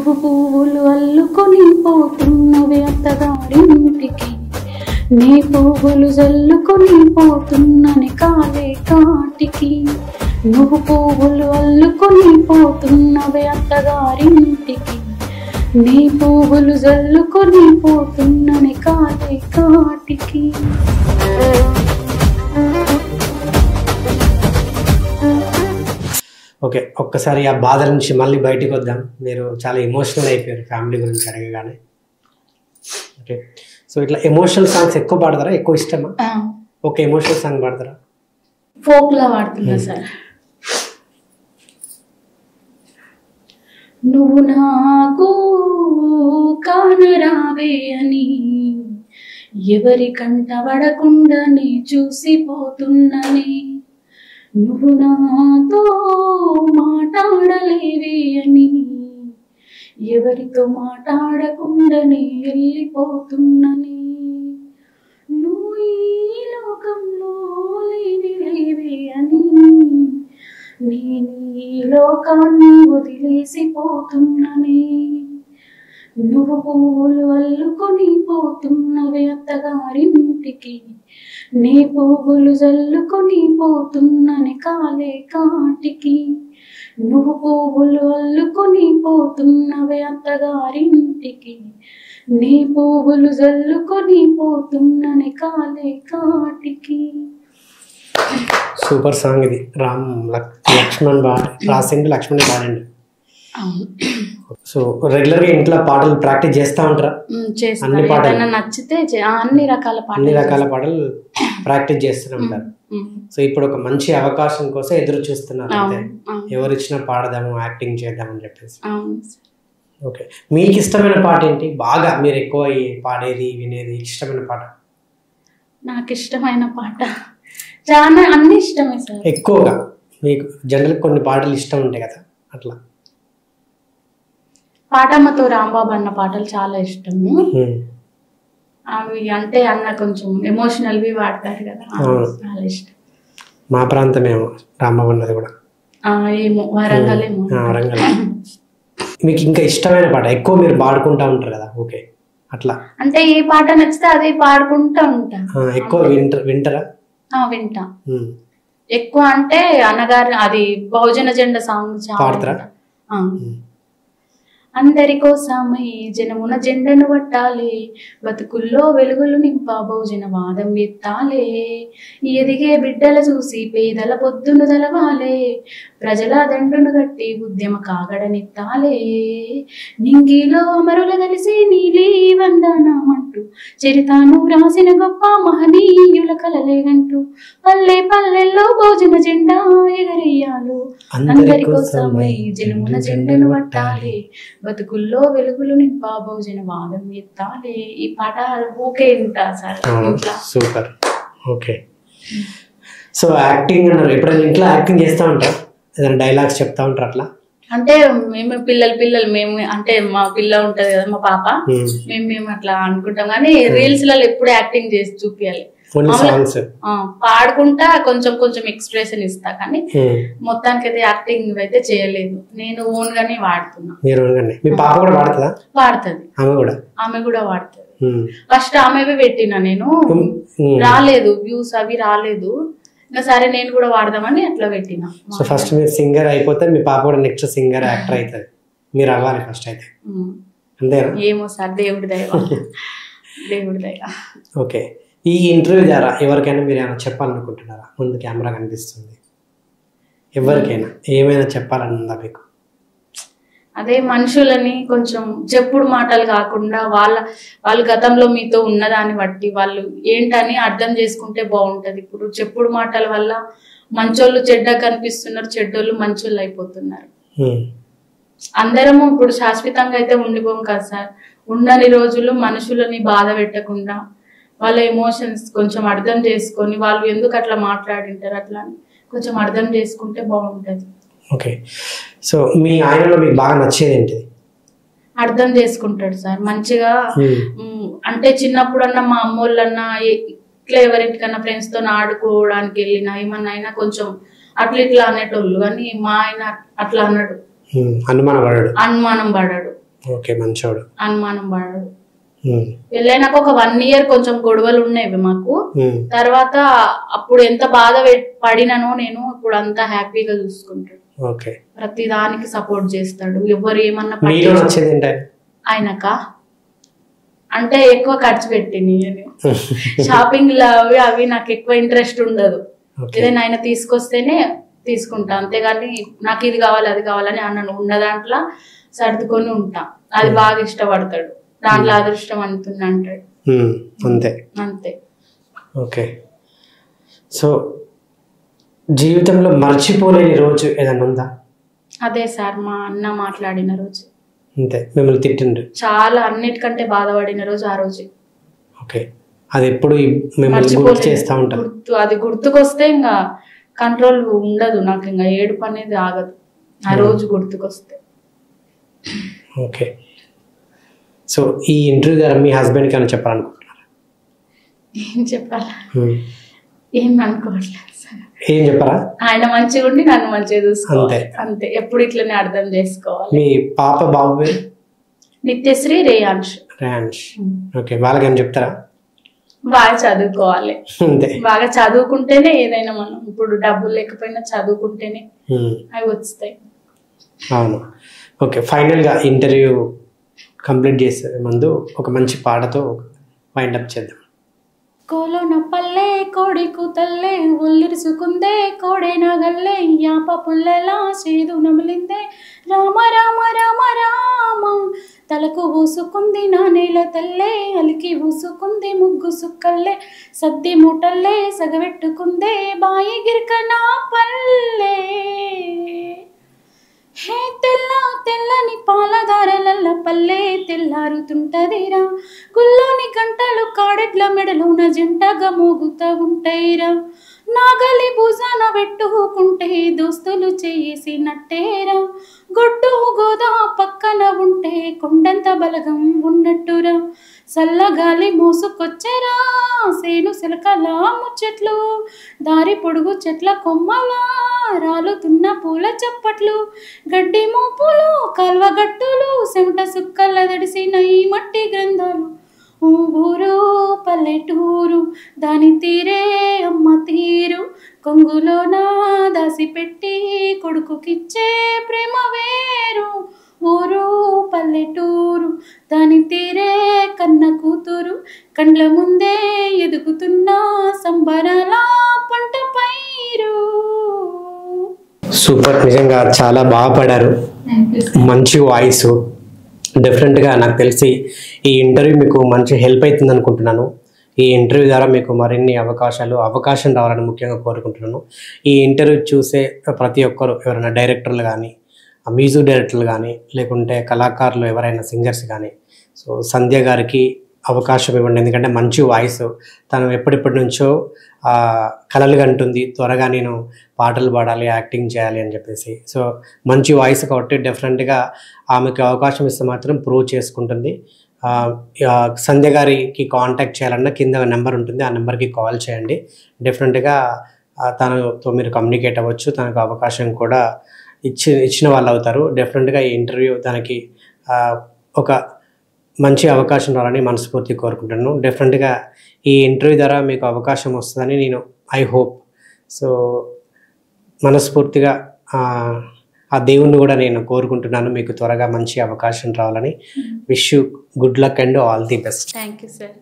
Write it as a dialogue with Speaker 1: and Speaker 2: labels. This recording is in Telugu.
Speaker 1: నువ్వు పువ్వులు అల్లుకొని పోతున్నవే అత్తగారింటికి, నీ పువ్వులు జల్లుకొని పోతున్నని కాలే కాటికి. నువ్వు పువ్వులు అల్లుకొని పోతున్నవే అత్తగారింటికి, నీ పువ్వులు జల్లుకొని పోతున్నని కాలే కాటికి.
Speaker 2: ఓకే, ఒక్కసారి ఆ బాధ నుంచి మళ్ళీ బయటకు వద్దాం. మీరు చాలా ఎమోషనల్ అయిపోయారు ఫ్యామిలీ గురించి అడగగానే. ఓకే, సో ఇట్లా ఎమోషనల్ సాంగ్స్ ఎక్కువ పాడతారా? ఎక్కువ ఇష్టమా? ఓకే, ఎమోషనల్ సాంగ్ పాడతారా?
Speaker 1: ఫోక్లా పాడుతున్నా సార్. నువ్వు నాకు కానరావే అని ఎవరి కంట పడకుండానే చూసిపోతున్ననే, నువ్వు నాతో మాట్లాడలేవే అని ఎవరితో మాట్లాడకుండానే వెళ్ళిపోతున్ననే, నువ్వు ఈ లోకంలో లేనిలేవే అని నేను ఈ లోకాన్ని వదిలేసిపోతున్ననే. నువ్వు పువ్వులు అల్లుకొని పోతున్నవే అత్తగారింటికి, నీ పువ్వులు జల్లుకొని పోతున్నని కాలే కాటికి. నువ్వు పువ్వులు అల్లుకొని పోతున్నవే అత్తగారింటికి, నీ పువ్వులు జల్లుకొని పోతున్నని కాలే కాటికి.
Speaker 2: సూపర్ సాంగ్ ఇది. లక్ష్మణ్ రాసిండు, లక్ష్మణ్ పాడండి. సో రెగ్యులర్ గా ఇంట్లో పాటలు ప్రాక్టీస్ చేస్తా ఉంటారా? అన్ని పాటలు
Speaker 1: నచ్చితే అన్ని రకాల
Speaker 2: పాటలు ప్రాక్టీస్ చేస్తూనే ఉంటారు. సో ఇప్పుడు ఒక మంచి అవకాశం కోసం ఎదురు చూస్తున్నారు అంతే, ఎవరు ఇచ్చినా పాడదాము, యాక్టింగ్ చేద్దామని చెప్పేసి. ఓకే, మీకు ఇష్టమైన పాట ఏంటి? బాగా మీరు ఎక్కువ పాడేది, వినేది ఇష్టమైన పాట?
Speaker 1: నాకు ఇష్టమైన పాట చాలా అన్ని ఇష్టమే సార్.
Speaker 2: ఎక్కువగా మీకు జనరల్ కొన్ని పాటలు ఇష్టం ఉంటాయి కదా, అట్లా?
Speaker 1: పాటమ్మతో రాంబాబు అన్న పాటలు చాలా ఇష్టము. అవి అంటే అన్న కొంచెం ఎమోషనల్ వి వాడతారు కదా, చాలా ఇష్టం.
Speaker 2: మా ప్రాంతమేమో రాంబాబు అన్నది కూడా.
Speaker 1: ఏమో వరంగల్ ఏమో.
Speaker 2: వరంగల్. మీకు ఇంకా ఇష్టమైన పాట ఎక్కువ మీరు పాడుకుంటా ఉంటారు కదా? ఓకే, అట్లా
Speaker 1: అంటే ఏ పాట నచ్చితే అదే పాడుకుంటా ఉంటా.
Speaker 2: ఎక్కువ వింటారా?
Speaker 1: వింటా. ఎక్కువ అంటే అన్నగారు అది బహుజన జెండా సాంగ్
Speaker 2: పాడతారా?
Speaker 1: అందరి కోసమై జనమున జెండను పట్టాలి, బతుకుల్లో వెలుగులు నింప బహుజన వాదం ఎత్తాలే, ఎదిగే బిడ్డల చూసి పేదల పొద్దును తెలవాలే, ప్రజల దండును గట్టి ఉద్యమ కాగడనెత్తాలే, నింగిలో అమరుల కలిసి నీలి వందనమంటూ చరితాను రాసిన గొప్ప మహనీయుల కలలేగంటూ పల్లె పల్లెల్లో భోజన జెండా ఎగరేయాలు, అందరి కోసమై జనమున జెండను పట్టాలి, బతుకుల్లో వెలుగులు నింప బహుజన వాదం ఎత్తాలే. ఈ పాట ఓకే ఉంటా sir.
Speaker 2: Super. Okay, so acting అన్నారు, ఎప్పుడైనా ఇంట్లో యాక్టింగ్ చేస్తూ ఉంటారు? ఏదైనా డైలాగ్స్ చెప్తా ఉంటారు అట్లా?
Speaker 1: అంటే మేము పిల్లలు మేము అంటే మా పిల్ల ఉంటది కదా, మా పాప, మేము అట్లా అనుకుంటాం కానీ రీల్స్ లలో ఎప్పుడు యాక్టింగ్ చేసి చూపించాలి. పాడుకుంటా కొంచెం కొంచెం ఎక్స్ప్రెషన్ ఇస్తా కానీ మొత్తానికి అయితే యాక్టింగ్ అయితే చేయలేదు. నేను ఓన్ గానే వాడుతున్నా. వాడుతుంది, ఆమె కూడా వాడుతుంది. ఫస్ట్ ఆమెవే పెట్టినా, నేను రాలేదు వ్యూస్ అవి రాలేదు, ఇంకా సరే నేను కూడా వాడదామని అట్లా పెట్టినా.
Speaker 2: సో ఫస్ట్ మీరు సింగర్ అయిపోతే మీ పాప కూడా నెక్స్ట్ సింగర్ యాక్టర్ అవుతుంది, మీరు అవ్వాలి ఫస్ట్ అయితే, అంతేనా?
Speaker 1: ఏమో సార్, దేవుడి దయ, దేవుడి దయ.
Speaker 2: ఓకే, ఈ ఇంటర్వ్యూ ద్వారా ఎవరికైనా మీరు ఏమైనా చెప్పాలనుకుంటున్నారా? ముందు కెమెరా కనిపిస్తుంది, ఎవరికైనా ఏమైనా చెప్పాలని ఉందా మీకు?
Speaker 1: అదే మనుషులని కొంచెం చెప్పుడు మాటలు కాకుండా వాళ్ళు గతంలో మీతో ఉన్నదాన్ని బట్టి వాళ్ళు ఏంటని అర్థం చేసుకుంటే బాగుంటది. ఇప్పుడు చెప్పుడు మాటల వల్ల మంచోళ్ళు చెడ్డ కనిపిస్తున్నారు, చెడ్డోళ్ళు మంచోళ్ళు అయిపోతున్నారు. అందరము ఇప్పుడు శాశ్వతంగా అయితే ఉండిపోం కదా సార్. ఉన్నన్ని రోజులు మనుషులని బాధ పెట్టకుండా వాళ్ళ ఎమోషన్స్ కొంచెం అర్థం చేసుకొని వాళ్ళు ఎందుకు అట్లా మాట్లాడింటారు అట్లా కొంచెం అర్థం చేసుకుంటే బాగుంటది.
Speaker 2: ఓకే, సో మీ ఆయనలో మీకు బాగా నచ్చేది ఏంటిది?
Speaker 1: అర్థం చేసుకుంటాడు సార్ మంచిగా. అంటే చిన్నప్పుడన్నా మా అమ్మోళ్ళన్నా ఇట్లా ఎవరింటికన్నా ఫ్రెండ్స్ తో ఆడుకోవడానికి వెళ్ళినా ఏమన్నా అయినా కొంచెం అట్లా ఇట్లా అనేటోళ్ళు, కానీ మా ఆయన అట్లా అన్నాడు, అనుమానం పడాడు.
Speaker 2: ఓకే, మంచోడు,
Speaker 1: అనుమానం పడడు. వెళ్ళినాక ఒక 1 year కొంచెం గొడవలు ఉన్నాయి మాకు. తర్వాత అప్పుడు ఎంత బాధ పడినానో నేను ఇప్పుడు అంతా హ్యాపీగా చూసుకుంటాడు.
Speaker 2: ఓకే,
Speaker 1: ప్రతి దానికి సపోర్ట్ చేస్తాడు. ఎవరు ఏమన్నా ఆయనక అంటే ఎక్కువ ఖర్చు పెట్టింది షాపింగ్ అవి నాకు ఎక్కువ ఇంట్రెస్ట్ ఉండదు. ఏదైనా ఆయన తీసుకొస్తేనే తీసుకుంటా, అంతేగాని నాకు ఇది కావాలి అది కావాలని అన్నాను ఉన్న దాంట్లో సర్దుకొని ఉంటా. అది బాగా ఇష్టపడతాడు, దాంట్లో అదృష్టం అంటుంది అంటాడు.
Speaker 2: అంతే
Speaker 1: అంతే.
Speaker 2: ఓకే, సో జీవితంలో మర్చిపోలేని రోజు ఏదైనా ఉందా?
Speaker 1: అదే సార్, మా అన్న మాట్లాడిన రోజు.
Speaker 2: అంతే, మిమ్మల్ని తిట్టిండ్రు
Speaker 1: చాలా, అన్నిటికంటే బాధపడిన రోజు ఆ రోజు.
Speaker 2: ఓకే, అది ఎప్పుడు మిమ్మల్ని గుర్తు చేస్తూ ఉంటారు?
Speaker 1: అది గుర్తుకొస్తే ఇంకా కంట్రోల్ ఉండదు నాకు, ఇంకా ఏడుపు అనేది ఆగదు ఆ రోజు గుర్తుకొస్తే.
Speaker 2: ఓకే, సో ఈ ఇంటర్వ్యూ ద్వారా మీ హస్బెండ్కి ఏమైనా చెప్పాలనుకుంటున్నారా?
Speaker 1: ఏం చెప్పాలా, ఏం అనుకోవట్లేదు సార్.
Speaker 2: ఏం చెప్పరా?
Speaker 1: ఆయన మంచిగా ఉండి నన్ను మంచిగా చూసుకోవాలి అంతే. ఎప్పుడు ఇట్లనే అర్థం చేసుకోవాలి.
Speaker 2: మీ పాప బాబు
Speaker 1: నిత్యశ్రీ, రేయాన్ష్.
Speaker 2: ఓకే, వాళ్ళకి ఏం చెప్తారా?
Speaker 1: బాగా చదువుకోవాలి, బాగా చదువుకుంటేనే ఏదైనా, మనం ఇప్పుడు డబ్బులు లేకపోయినా చదువుకుంటేనే అవి వస్తాయి.
Speaker 2: అవును. ఓకే, ఫైనల్గా ఇంటర్వ్యూ కంప్లీట్ చేసే ముందు ఒక మంచి పాటతో వైండప్ చేద్దాం.
Speaker 1: కోలోన పల్లె కోడి కూతల్లే ఒల్లిరుసుకుందే కోడే నగల్లే యాప పుల్లెలా సేదు నమిలిందే రామ రామ రామ రామ తలకు ఊసుకుంది నా నేల తల్లే అలికి ఊసుకుంది ముగ్గు సుక్కల్లే సద్ది మూటల్లే సగబెట్టుకుందే బాయి గిరిక నా పల్లె. హే తెల్ల తెల్లని పాలధారలల్ల పల్లె తెల్లారుతుంటదిరా, గుల్లోని గంటలు కాడెట్ల మెడలోన జంటగా మోగుతూ ఉంటాయిరా, నాగలి భుజాన పెట్టుకుంటే దోస్తులు చేసినట్టేరా, గొడ్డు గోదా పక్కన ఉంటే కొండంత బలగం ఉన్నట్టురా, చల్లగాలి మోసుకొచ్చేరా సేను సిలకల ముచ్చట్లు, దారి పొడుగు చెట్ల కొమ్మలా రాలుతున్న పూల చప్పట్లు, గడ్డి మోపులు కాల్వగట్టులు చెమట సుక్కల దడిసిన ఈ మట్టి గ్రంథాలు, ఊరు పల్లెటూరు దాని తీరే అమ్మ తీరు, కొంగులోన దాసిపెట్టి కొడుకుకిచ్చే ప్రేమ వేరు, ఊరు పల్లెటూరు దాని తీరే కన్న కూతురు, కండ్ల ముందే ఎదుగుతున్న సంబరాల పంట పైరు.
Speaker 2: సూపర్, నిజంగా చాలా బాగా పాడారు, మంచి వాయిస్. డెఫినెట్గా నాకు తెలిసి ఈ ఇంటర్వ్యూ మీకు మంచి హెల్ప్ అవుతుంది అనుకుంటున్నాను. ఈ ఇంటర్వ్యూ ద్వారా మీకు మరిన్ని అవకాశం రావాలని ముఖ్యంగా కోరుకుంటున్నాను. ఈ ఇంటర్వ్యూ చూసే ప్రతి ఒక్కరు, ఎవరైనా డైరెక్టర్లు కానీ, మ్యూజిక్ డైరెక్టర్లు కానీ, లేకుంటే కళాకారులు ఎవరైనా సింగర్స్ కానీ, సో సంధ్య గారికి అవకాశం ఇవ్వండి. ఎందుకంటే మంచి వాయిస్, తను ఎప్పటిప్పటి నుంచో కలలు కంటుంది, త్వరగా నేను పాటలు పాడాలి, యాక్టింగ్ చేయాలి అని చెప్పేసి. సో మంచి వాయిస్ కాబట్టి డెఫినెట్గా ఆమెకు అవకాశం ఇస్తే మాత్రం ప్రూవ్ చేసుకుంటుంది. సంధ్య గారికి కాంటాక్ట్ చేయాలన్నా కింద నెంబర్ ఉంటుంది, ఆ నెంబర్కి కాల్ చేయండి. డెఫినెట్గా తనతో మీరు కమ్యూనికేట్ అవ్వచ్చు, తనకు అవకాశం కూడా ఇచ్చిన వాళ్ళు అవుతారు. డెఫినెట్గా ఈ ఇంటర్వ్యూ తనకి ఒక మంచి అవకాశం రావాలని మనస్ఫూర్తిగా కోరుకుంటున్నాను. డెఫినెట్గా ఈ ఇంటర్వ్యూ ద్వారా మీకు అవకాశం వస్తుందని నేను ఐ హోప్. సో మనస్ఫూర్తిగా ఆ దేవుణ్ణి కూడా నేను కోరుకుంటున్నాను, మీకు త్వరగా మంచి అవకాశం రావాలని. Wish you good luck and all the best.
Speaker 1: Thank you sir.